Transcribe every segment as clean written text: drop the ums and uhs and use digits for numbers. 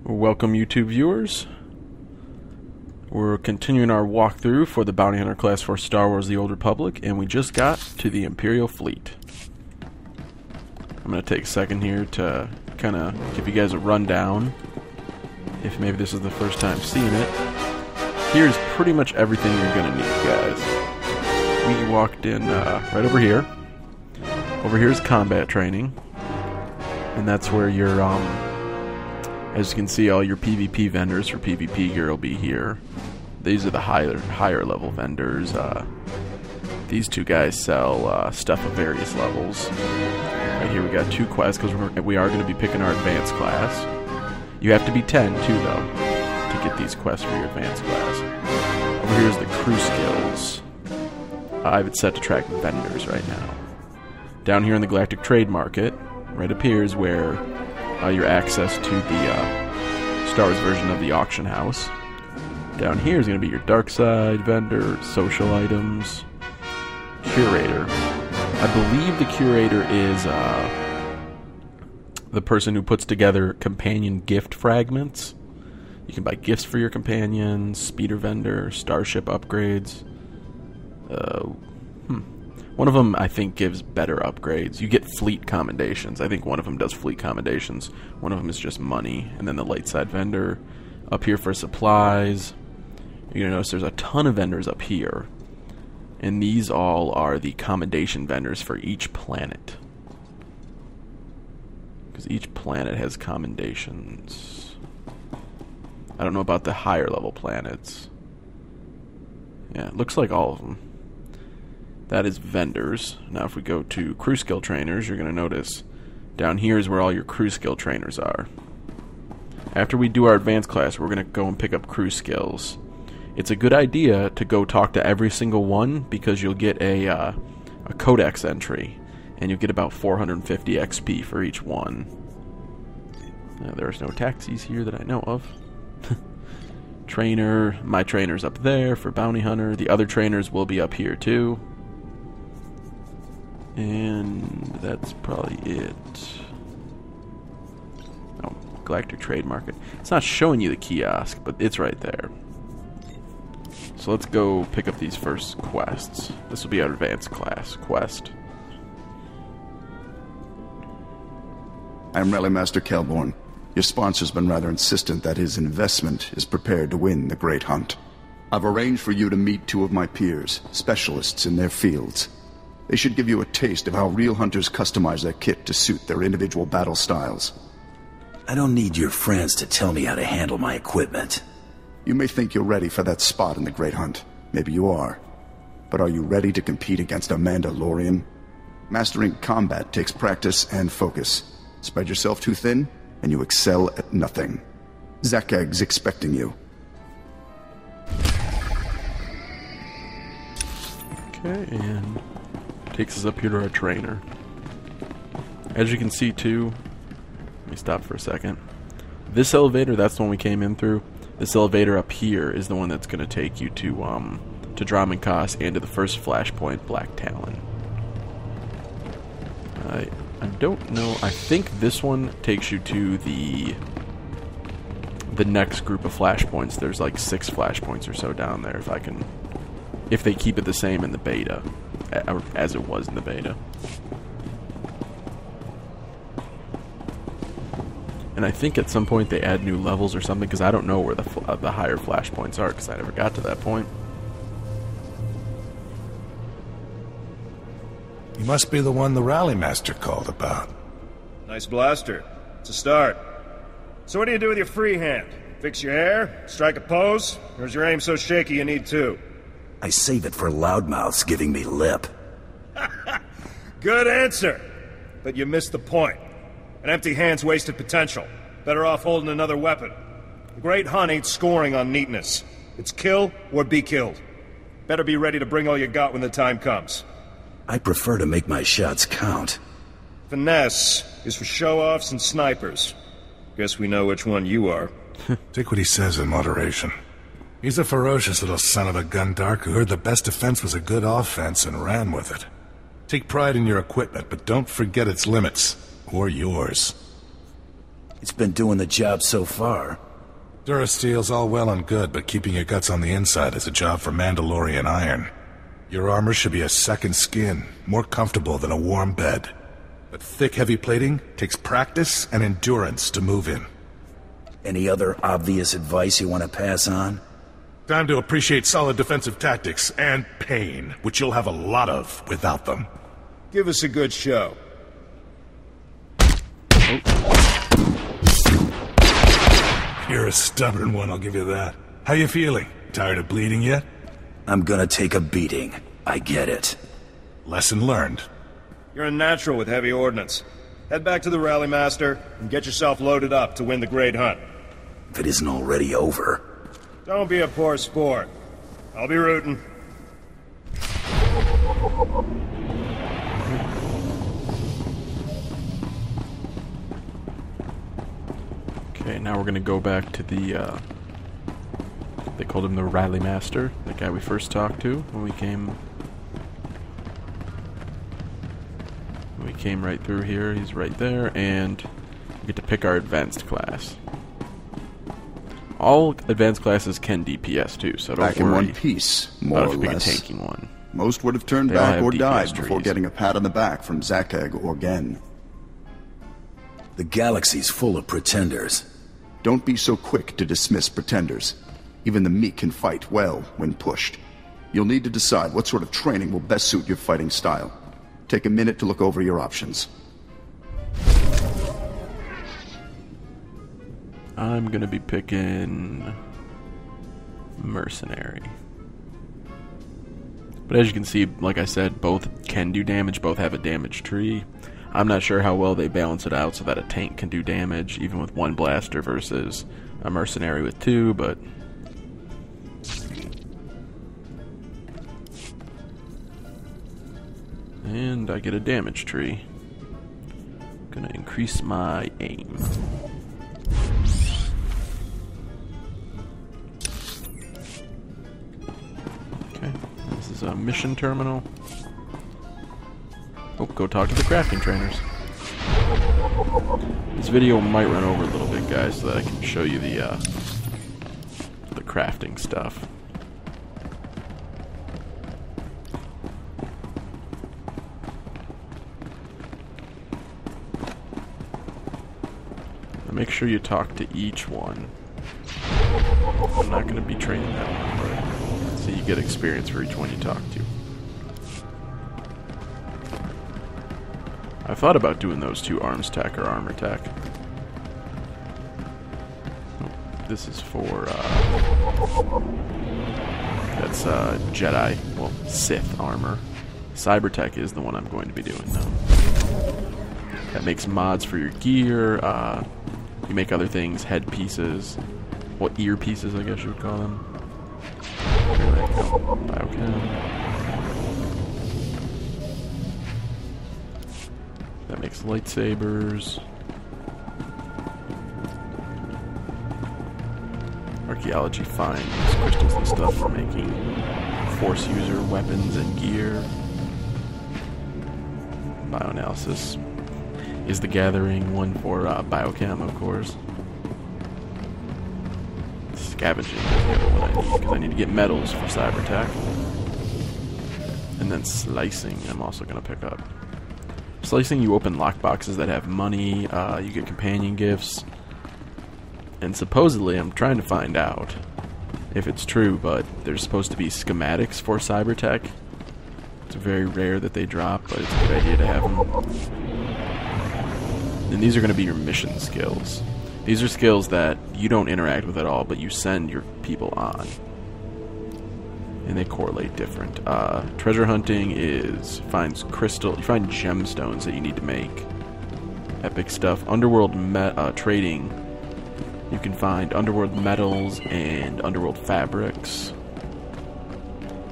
Welcome, YouTube viewers. We're continuing our walkthrough for the Bounty Hunter class for Star Wars The Old Republic, and we just got to the Imperial fleet. I'm going to take a second here to kind of give you guys a rundown, if maybe this is the first time seeing it. Here's pretty much everything you're going to need, guys. We walked in right over here. Over here is combat training, and that's where your as you can see, all your PvP vendors for PvP gear will be here. These are the higher level vendors. These two guys sell stuff of various levels. Right here we got 2 quests because we are going to be picking our advanced class. You have to be 10 too, though, to get these quests for your advanced class. Over here is the crew skills. I have it set to track vendors right now. Down here in the Galactic Trade Market, right up here is where your access to the Star Wars version of the auction house. Down here is going to be your dark side vendor, social items, curator. I believe the curator is the person who puts together companion gift fragments. You can buy gifts for your companions, speeder vendor, starship upgrades. One of them, I think, gives better upgrades. You get fleet commendations. I think one of them does fleet commendations. One of them is just money. And then the light side vendor up here for supplies. You're going to notice there's a ton of vendors up here. And these all are the commendation vendors for each planet. Because each planet has commendations. I don't know about the higher level planets. Yeah, it looks like all of them. That is vendors. Now if we go to crew skill trainers, you're going to notice down here is where all your crew skill trainers are. After we do our advanced class, we're going to go and pick up crew skills. It's a good idea to go talk to every single one because you'll get a codex entry, and you'll get about 450 XP for each one. There's no taxis here that I know of. Trainer, my trainer's up there for Bounty Hunter. The other trainers will be up here too. And that's probably it. Oh, Galactic Trade Market. It's not showing you the kiosk, but it's right there. So let's go pick up these first quests. This will be our advanced class quest. I'm Rally Master Kelborn. Your sponsor's been rather insistent that his investment is prepared to win the Great Hunt. I've arranged for you to meet 2 of my peers, specialists in their fields. They should give you a taste of how real hunters customize their kit to suit their individual battle styles. I don't need your friends to tell me how to handle my equipment. You may think you're ready for that spot in the Great Hunt. Maybe you are. But are you ready to compete against a Mandalorian? Mastering combat takes practice and focus. Spread yourself too thin, and you excel at nothing. Zakag's expecting you. Okay, and takes us up here to our trainer. As you can see too, let me stop for a second. This elevator, that's the one we came in through. This elevator up here is the one that's going to take you to Drahman Khas and to the first flashpoint, Black Talon. I don't know. I think this one takes you to the next group of flashpoints. There's like 6 flashpoints or so down there. If they keep it the same in the beta, as it was in the beta. And I think at some point they add new levels or something, because I don't know where the higher flashpoints are, because I never got to that point. You must be the one the Rally Master called about. Nice blaster. It's a start. So what do you do with your free hand? Fix your hair? Strike a pose? Or is your aim so shaky you need 2? I save it for loudmouths giving me lip. Good answer. But you missed the point. An empty hand's wasted potential. Better off holding another weapon. The Great Hunt ain't scoring on neatness. It's kill or be killed. Better be ready to bring all you got when the time comes. I prefer to make my shots count. Finesse is for show-offs and snipers. Guess we know which one you are. Take what he says in moderation. He's a ferocious little son of a gun-dark who heard the best defense was a good offense and ran with it. Take pride in your equipment, but don't forget its limits. Or yours. It's been doing the job so far. Durasteel's all well and good, but keeping your guts on the inside is a job for Mandalorian iron. Your armor should be a second skin, more comfortable than a warm bed. But thick, heavy plating takes practice and endurance to move in. Any other obvious advice you want to pass on? Time to appreciate solid defensive tactics and pain, which you'll have a lot of without them. Give us a good show. You're a stubborn one, I'll give you that. How you feeling? Tired of bleeding yet? I'm gonna take a beating. I get it. Lesson learned. You're a natural with heavy ordnance. Head back to the Rally Master and get yourself loaded up to win the Great Hunt. If it isn't already over. Don't be a poor sport. I'll be rooting. Okay, now we're gonna go back to the, they called him the Rally Master, the guy we first talked to when we came right through here. He's right there, and we get to pick our advanced class. All advanced classes can DPS too, so don't Back in worry one piece, more about or if we less. can tanking one. Most would have turned They all back have or DPS died before trees. getting a pat on the back from Zakeg or Gen. The galaxy's full of pretenders. Don't be so quick to dismiss pretenders. Even the meek can fight well when pushed. You'll need to decide what sort of training will best suit your fighting style. Take a minute to look over your options. I'm gonna be picking Mercenary. But as you can see, like I said, both can do damage, both have a damage tree. I'm not sure how well they balance it out so that a tank can do damage, even with one blaster versus a Mercenary with two, but... And I get a damage tree. Gonna increase my aim. Okay, this is a mission terminal. Oh, go talk to the crafting trainers. This video might run over a little bit, guys, so that I can show you the crafting stuff. Make sure you talk to each one. I'm not going to be training that one, but so you get experience for each one you talk to. I thought about doing those two, arms tech or armor tech. Oh, this is for that's Jedi, well, Sith armor. Cyber tech is the one I'm going to be doing though. That makes mods for your gear. You make other things, head pieces, what ear pieces I guess you would call them. Here they go. Biochem. That makes lightsabers. Archaeology finds crystals and stuff for making force user weapons and gear. Bioanalysis is the gathering one for biochem, of course. Scavenging is the other one I need, because I need to get metals for cybertech. And then slicing I'm also going to pick up. Slicing, you open lockboxes that have money, you get companion gifts, and supposedly, I'm trying to find out if it's true, but there's supposed to be schematics for cybertech. It's very rare that they drop, but it's a good idea to have them. And these are going to be your mission skills. These are skills that you don't interact with at all, but you send your people on. And they correlate different. Treasure hunting is finds crystal. You find gemstones that you need to make. Epic stuff. Underworld trading. You can find underworld metals and underworld fabrics.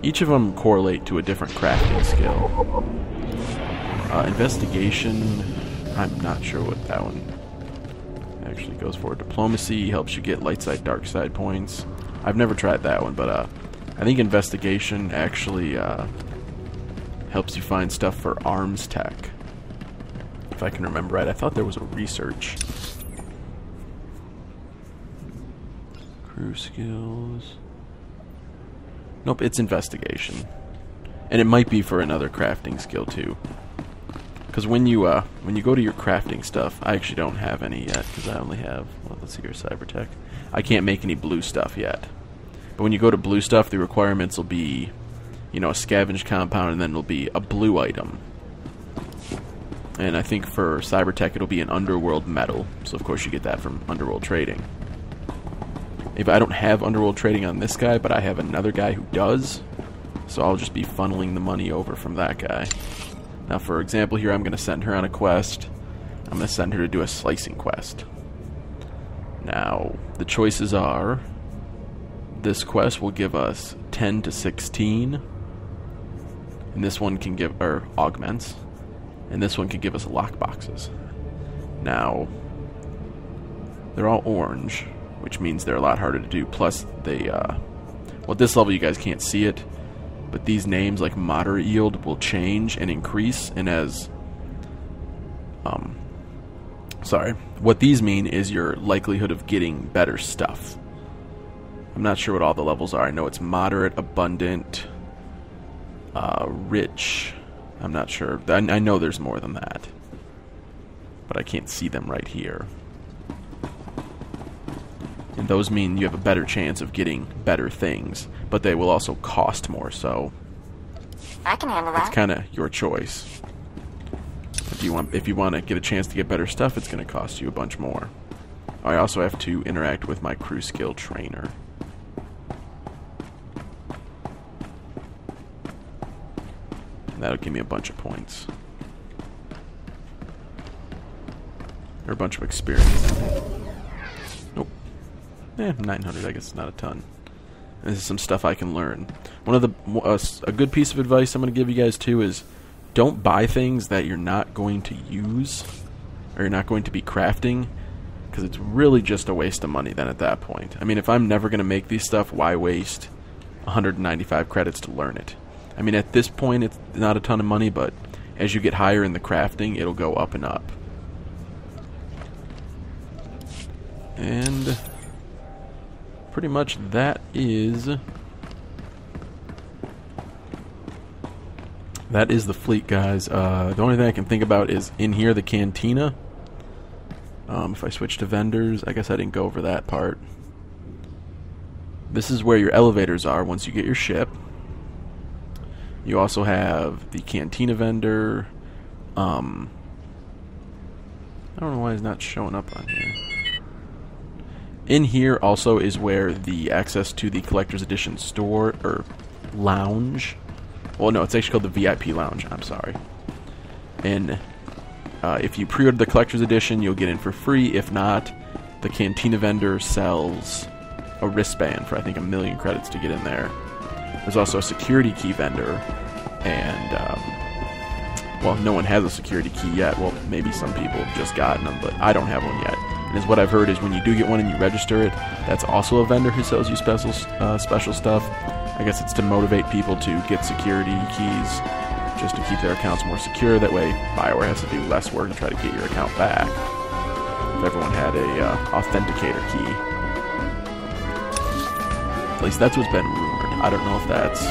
Each of them correlate to a different crafting skill. Investigation. I'm not sure what that one actually goes for. Diplomacy helps you get light side, dark side points. I've never tried that one, but I think investigation actually helps you find stuff for arms tech. If I can remember right, I thought there was a research. Crew skills. Nope, it's investigation. And it might be for another crafting skill too. Because when you go to your crafting stuff, I actually don't have any yet, because I only have, well, let's see here, cyber tech. I can't make any blue stuff yet. But when you go to blue stuff, the requirements will be, you know, a scavenged compound, and then it'll be a blue item. And I think for cyber tech, it'll be an underworld metal. So of course you get that from underworld trading. If I don't have underworld trading on this guy, but I have another guy who does, so I'll just be funneling the money over from that guy. Now, for example, here I'm going to send her on a quest. I'm going to send her to do a slicing quest. Now, the choices are, this quest will give us 10 to 16, and this one can give, or augments, and this one can give us lockboxes. Now, they're all orange, which means they're a lot harder to do, plus they, well, at this level you guys can't see it, but these names, like moderate yield, will change and increase, and as, what these mean is your likelihood of getting better stuff. I'm not sure what all the levels are. I know it's moderate, abundant, rich. I'm not sure. I know there's more than that, but I can't see them right here. And those mean you have a better chance of getting better things, but they will also cost more, so I can handle that. it's kind of your choice. If you want to get a chance to get better stuff, it's going to cost you a bunch more. I also have to interact with my crew skill trainer. And that'll give me a bunch of points. Or a bunch of experience. Nope. 900, I guess it's not a ton. And this is some stuff I can learn. One of the a good piece of advice I'm going to give you guys too is don't buy things that you're not going to use or you're not going to be crafting, because it's really just a waste of money then at that point. I mean, if I'm never going to make these stuff, why waste 195 credits to learn it? I mean, at this point it's not a ton of money, but as you get higher in the crafting, it'll go up and up. And pretty much that is the fleet, guys. The only thing I can think about is in here, the cantina. If I switch to vendors, I guess I didn't go over that part. This is where your elevators are once you get your ship. You also have the cantina vendor. I don't know why it's not showing up on here. In here also is where the access to the collector's edition store or lounge. Well, no, it's actually called the VIP lounge. I'm sorry. And if you pre-order the collector's edition, you'll get in for free. If not, the cantina vendor sells a wristband for I think 1,000,000 credits to get in there. There's also a security key vendor, and well, no one has a security key yet. Well, maybe some people have just gotten them, but I don't have one yet. And as what I've heard is when you do get one and you register it, that's also a vendor who sells you special stuff. I guess it's to motivate people to get security keys, just to keep their accounts more secure. That way, BioWare has to do less work to try to get your account back. If everyone had a authenticator key. At least that's what's been rumored. I don't know if that's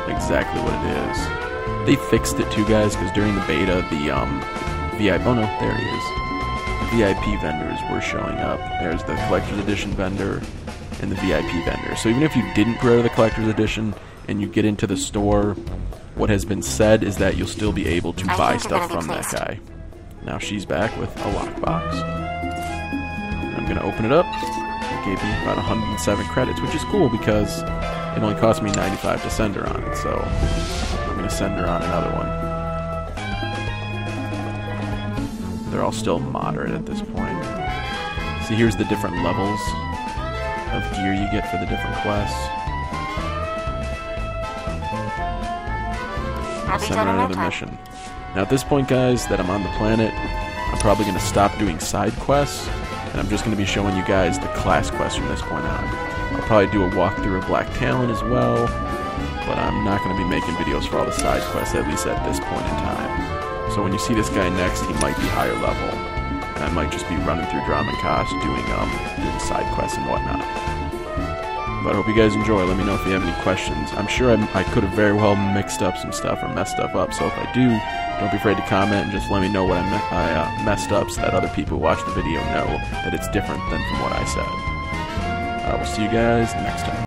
exactly what it is. They fixed it too, guys, because during the beta, the VIP... Oh no, there it is. VIP vendors were showing up. There's the collector's edition vendor and the VIP vendor. So even if you didn't pre-order the collector's edition and you get into the store, what has been said is that you'll still be able to buy stuff from that guy. Now she's back with a lockbox. I'm going to open it up. It gave me about 107 credits, which is cool because it only cost me 95 to send her on it. So I'm going to send her on another one. They're all still moderate at this point. See, here's the different levels of gear you get for the different quests. Send her on another mission. Now at this point, guys, that I'm on the planet, I'm probably going to stop doing side quests, and I'm just going to be showing you guys the class quests from this point on. I'll probably do a walkthrough of Black Talon as well, but I'm not going to be making videos for all the side quests, at least at this point in time. So when you see this guy next, he might be higher level, and I might just be running through Dramenkach doing side quests and whatnot. But I hope you guys enjoy. Let me know if you have any questions. I'm sure I could have very well mixed up some stuff or messed stuff up. So if I do, don't be afraid to comment and just let me know what I messed up so that other people who watch the video know that it's different than from what I said. We'll see you guys next time.